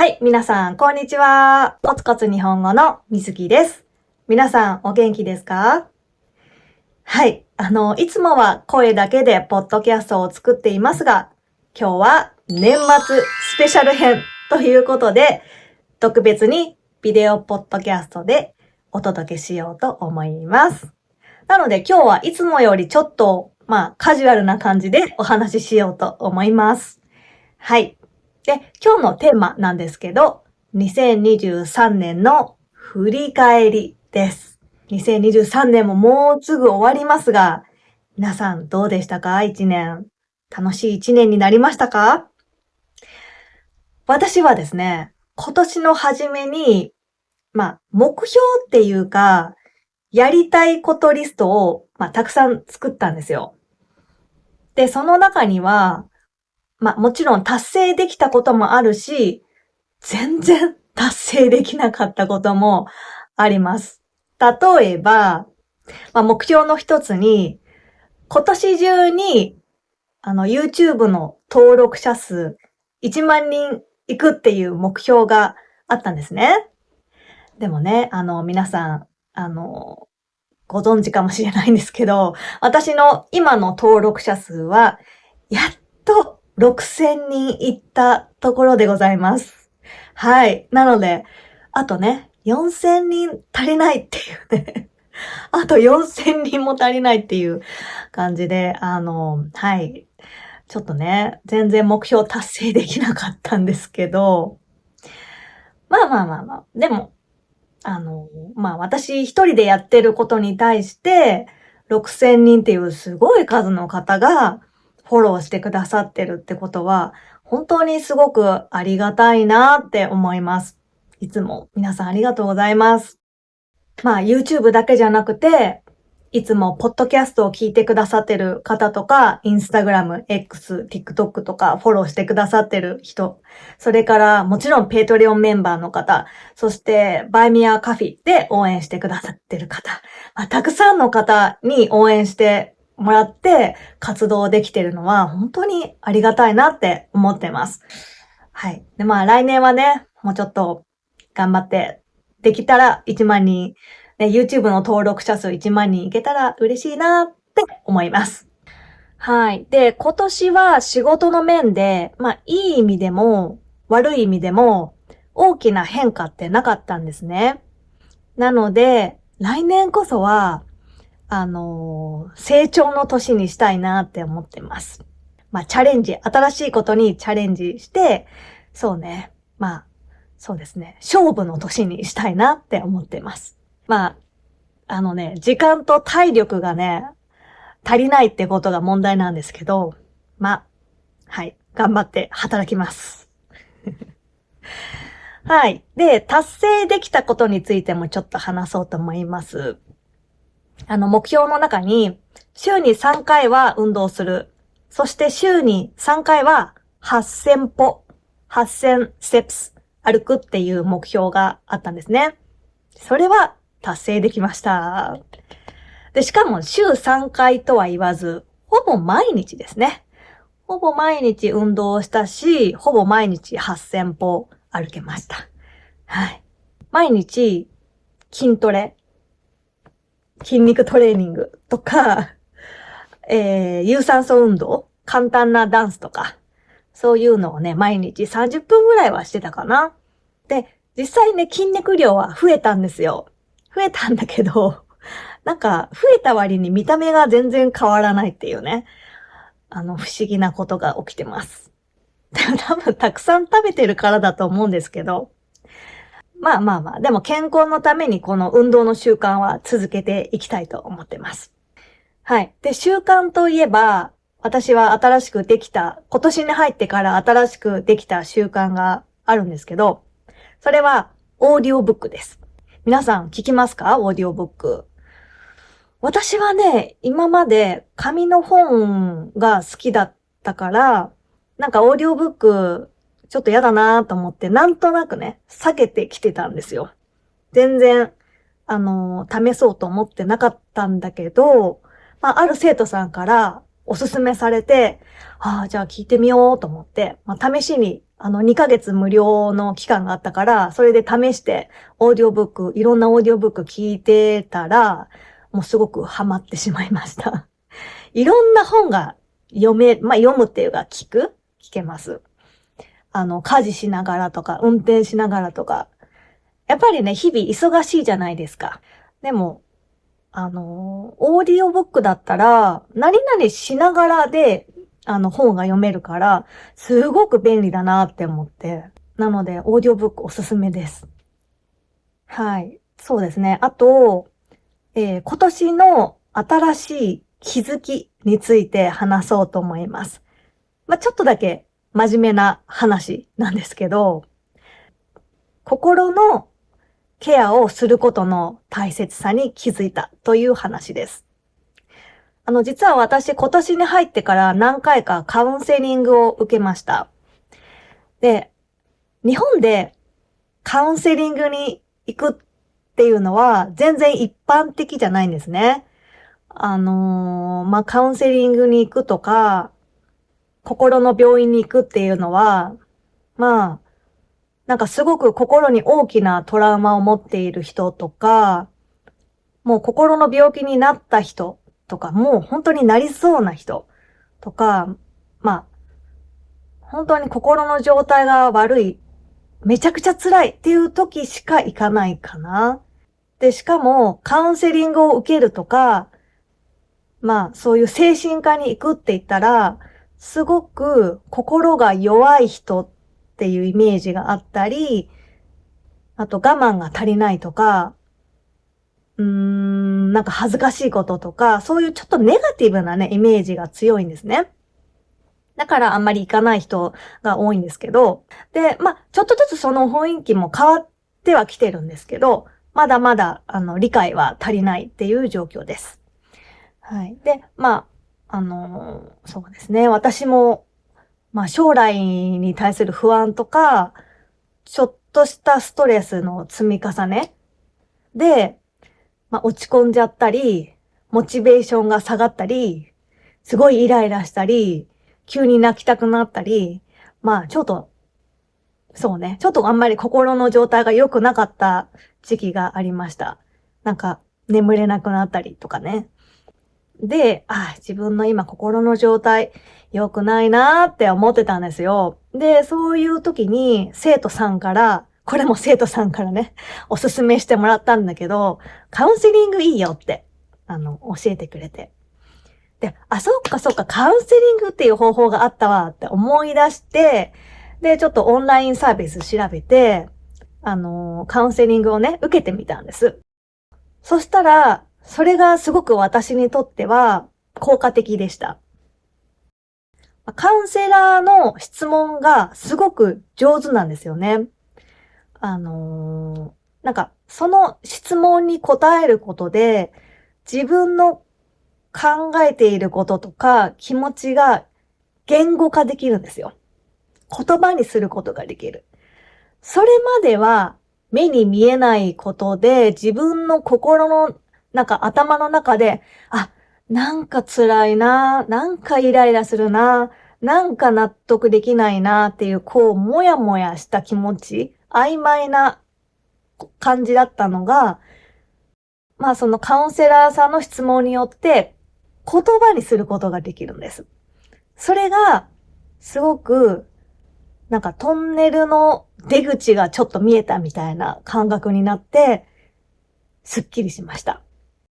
はい、皆さん、こんにちは。コツコツ日本語のみずきです。皆さん、お元気ですか？はい、いつもは声だけでポッドキャストを作っていますが、今日は年末スペシャル編ということで、特別にビデオポッドキャストでお届けしようと思います。なので今日はいつもよりちょっと、カジュアルな感じでお話ししようと思います。はい。で、今日のテーマなんですけど、2023年の振り返りです。2023年ももうすぐ終わりますが、皆さんどうでしたか？1年。楽しい1年になりましたか？私はですね、今年の初めに、目標っていうか、やりたいことリストを、たくさん作ったんですよ。で、その中には、もちろん達成できたこともあるし、全然達成できなかったこともあります。例えば、目標の一つに、今年中に、YouTube の登録者数1万人いくっていう目標があったんですね。でもね、皆さん、ご存知かもしれないんですけど、私の今の登録者数は、やっと6000人いったところでございます。はい。なので、あとね、4000人足りないっていうね。あと4000人も足りないっていう感じで、はい。ちょっとね、全然目標達成できなかったんですけど、でも、私一人でやってることに対して、6000人っていうすごい数の方がフォローしてくださってるってことは、本当にすごくありがたいなって思います。いつも皆さんありがとうございます。YouTube だけじゃなくて、いつもポッドキャストを聞いてくださってる方とか、Instagram、X、TikTok とかフォローしてくださってる人、それからもちろんペイトリオンメンバーの方、そしてバイミアカフィで応援してくださってる方、たくさんの方に応援してもらって活動できてるのは本当にありがたいなって思ってます。はい。で、来年はね、もうちょっと頑張ってできたら1万人、ね、YouTube の登録者数1万人いけたら嬉しいなって思います。はい。で、今年は仕事の面で、いい意味でも悪い意味でも大きな変化ってなかったんですね。なので、来年こそは、成長の年にしたいなって思ってます。チャレンジ、新しいことにチャレンジして、そうね。そうですね。勝負の年にしたいなって思ってます。時間と体力がね、足りないってことが問題なんですけど、はい。頑張って働きます。はい。で、達成できたことについてもちょっと話そうと思います。目標の中に、週に3回は運動する。そして週に3回は8000歩、8000ステップス歩くっていう目標があったんですね。それは達成できました。で、しかも週3回とは言わず、ほぼ毎日ですね。ほぼ毎日運動したし、ほぼ毎日8000歩歩けました。はい。毎日筋トレ、筋肉トレーニングとか、有酸素運動、簡単なダンスとか、そういうのをね、毎日30分ぐらいはしてたかな。で、実際ね、筋肉量は増えたんですよ。増えたんだけど、増えた割に見た目が全然変わらないっていうね、不思議なことが起きてます。多分たくさん食べてるからだと思うんですけど、でも健康のためにこの運動の習慣は続けていきたいと思ってます。はい。で、習慣といえば、私は新しくできた、今年に入ってから新しくできた習慣があるんですけど、それはオーディオブックです。皆さん聞きますか？オーディオブック。私はね、今まで紙の本が好きだったから、オーディオブックちょっと嫌だなと思って、なんとなくね、避けてきてたんですよ。全然、試そうと思ってなかったんだけど、ある生徒さんからおすすめされて、じゃあ聞いてみようと思って、試しに、2ヶ月無料の期間があったから、それで試して、いろんなオーディオブック聞いてたら、もうすごくハマってしまいました。いろんな本が読むっていうか聞けます。家事しながらとか、運転しながらとか。やっぱりね、日々忙しいじゃないですか。でも、オーディオブックだったら、何々しながらで、本が読めるから、すごく便利だなって思って。なので、オーディオブックおすすめです。はい。そうですね。あと、今年の新しい気づきについて話そうと思います。ちょっとだけ真面目な話なんですけど、心のケアをすることの大切さに気づいたという話です。実は私今年に入ってから何回かカウンセリングを受けました。で、日本でカウンセリングに行くっていうのは全然一般的じゃないんですね。カウンセリングに行くとか、心の病院に行くっていうのは、なんかすごく心に大きなトラウマを持っている人とか、もう心の病気になった人とか、もう本当になりそうな人とか、本当に心の状態が悪い、めちゃくちゃ辛いっていう時しか行かないかな。で、しかもカウンセリングを受けるとか、そういう精神科に行くって言ったら、すごく心が弱い人っていうイメージがあったり、あと我慢が足りないとか、なんか恥ずかしいこととか、そういうちょっとネガティブなね、イメージが強いんですね。だからあんまり行かない人が多いんですけど、で、ちょっとずつその雰囲気も変わってはきてるんですけど、まだまだ、理解は足りないっていう状況です。はい。で、そうですね。私も、将来に対する不安とか、ちょっとしたストレスの積み重ねで、落ち込んじゃったり、モチベーションが下がったり、すごいイライラしたり、急に泣きたくなったり、ちょっと、そうね、ちょっとあんまり心の状態が良くなかった時期がありました。なんか、眠れなくなったりとかね。で、自分の今心の状態良くないなーって思ってたんですよ。で、そういう時にこれも生徒さんからね、おすすめしてもらったんだけど、カウンセリングいいよって、教えてくれて。で、そっかそっか、カウンセリングっていう方法があったわって思い出して、で、ちょっとオンラインサービス調べて、カウンセリングをね、受けてみたんです。そしたら、それがすごく私にとっては効果的でした。カウンセラーの質問がすごく上手なんですよね。なんか、その質問に答えることで、自分の考えていることとか気持ちが言語化できるんですよ。言葉にすることができる。それまでは目に見えないことで自分の心の頭の中で、なんか辛いな、なんかイライラするな、なんか納得できないなっていう、もやもやした気持ち、曖昧な感じだったのが、そのカウンセラーさんの質問によって言葉にすることができるんです。それが、すごく、トンネルの出口がちょっと見えたみたいな感覚になって、すっきりしました。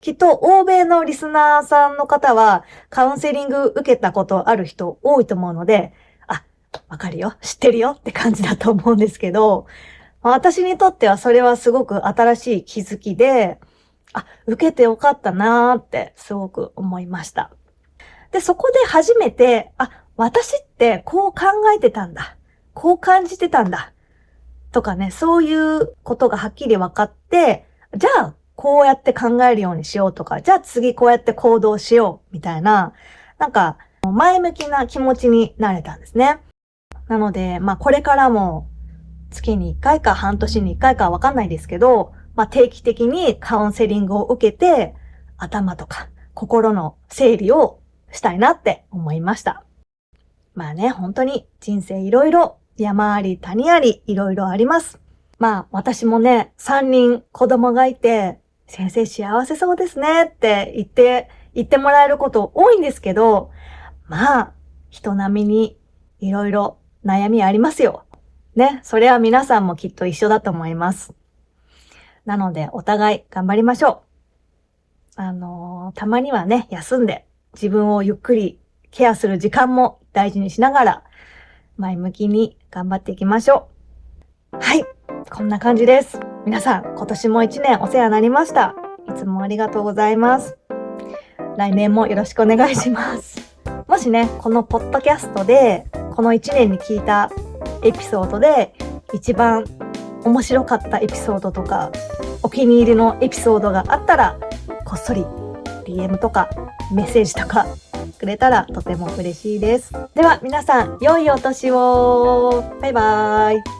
きっと欧米のリスナーさんの方はカウンセリング受けたことある人多いと思うので、わかるよ、知ってるよって感じだと思うんですけど、私にとってはそれはすごく新しい気づきで、受けてよかったなーってすごく思いました。で、そこで初めて、私ってこう考えてたんだ。こう感じてたんだ。とかね、そういうことがはっきり分かって、じゃあ、こうやって考えるようにしようとか、じゃあ次こうやって行動しよう、みたいな、前向きな気持ちになれたんですね。なので、これからも、月に1回か半年に1回かわかんないですけど、定期的にカウンセリングを受けて、頭とか心の整理をしたいなって思いました。本当に人生いろいろ山あり谷ありいろいろあります。まあ私もね、3人子供がいて、先生幸せそうですねって言ってもらえること多いんですけど、まあ人並みにいろいろ悩みありますよ。ね、それは皆さんもきっと一緒だと思います。なのでお互い頑張りましょう。たまにはね、休んで自分をゆっくりケアする時間も大事にしながら前向きに頑張っていきましょう。はい、こんな感じです。皆さん、今年も1年お世話になりました。いつもありがとうございます。来年もよろしくお願いします。もしね、このポッドキャストで、この1年に聞いたエピソードで、一番面白かったエピソードとか、お気に入りのエピソードがあったら、こっそり DM とかメッセージとかくれたらとても嬉しいです。では皆さん、良いお年を。バイバーイ。